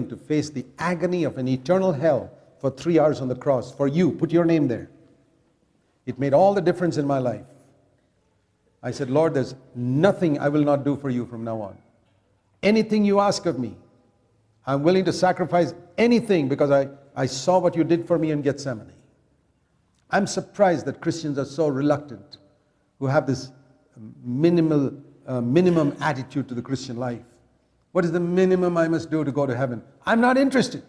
to face the agony of an eternal hell for 3 hours on the cross. For you, put your name there. It made all the difference in my life. I said, Lord, there's nothing I will not do for you from now on. Anything you ask of me, I'm willing to sacrifice anything because I saw what you did for me in Gethsemane. I'm surprised that Christians are so reluctant, who have this minimum attitude to the Christian life. What is the minimum I must do to go to heaven? I'm not interested.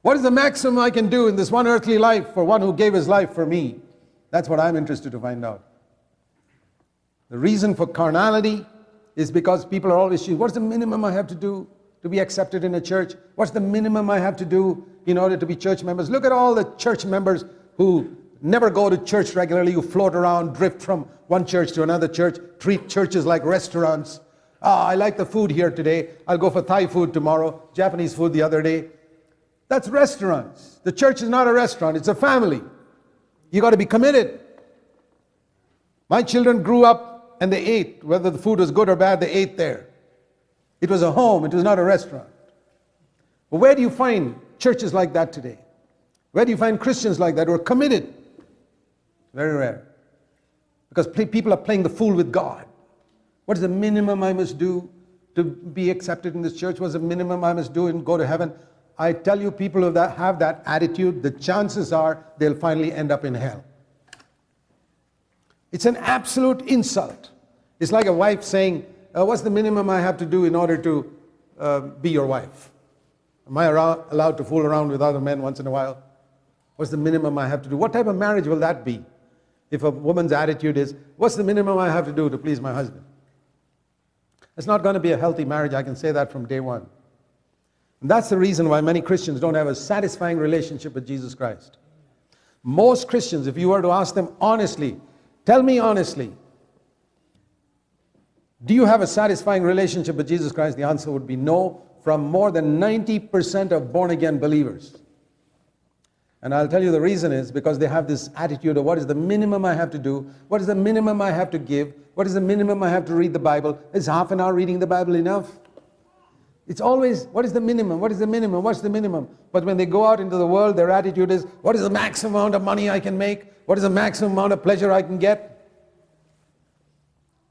What is the maximum I can do in this one earthly life for one who gave his life for me? That's what I'm interested to find out. The reason for carnality is because people are always saying, what's the minimum I have to do to be accepted in a church? What's the minimum I have to do in order to be church members? Look at all the church members who never go to church regularly, who float around, drift from one church to another church, treat churches like restaurants. I like the food here today. I'll go for Thai food tomorrow, Japanese food the other day. That's restaurants. The church is not a restaurant, it's a family. You got to be committed. My children grew up and they ate. Whether the food was good or bad, they ate there. It was a home, it was not a restaurant. But where do you find churches like that today? Where do you find Christians like that who are committed? Very rare. Because people are playing the fool with God. What is the minimum I must do to be accepted in this church? What is the minimum I must do and go to heaven? I tell you, people who have that attitude, the chances are they'll finally end up in hell. It's an absolute insult. It's like a wife saying, what's the minimum I have to do in order to be your wife? Am I allowed to fool around with other men once in a while? What's the minimum I have to do? What type of marriage will that be? If a woman's attitude is, what's the minimum I have to do to please my husband? It's not going to be a healthy marriage, I can say that from day one. And that's the reason why many Christians don't have a satisfying relationship with Jesus Christ. Most Christians, if you were to ask them honestly, tell me honestly, do you have a satisfying relationship with Jesus Christ? The answer would be no, from more than 90% of born-again believers. And I'll tell you the reason is because they have this attitude of what is the minimum I have to do? What is the minimum I have to give? What is the minimum I have to read the Bible? Is half an hour reading the Bible enough? It's always, what is the minimum? What is the minimum? What's the minimum? But when they go out into the world, their attitude is, what is the maximum amount of money I can make? What is the maximum amount of pleasure I can get?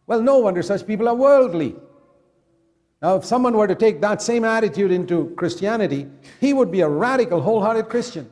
Well, no wonder such people are worldly. Now, if someone were to take that same attitude into Christianity, he would be a radical, wholehearted Christian.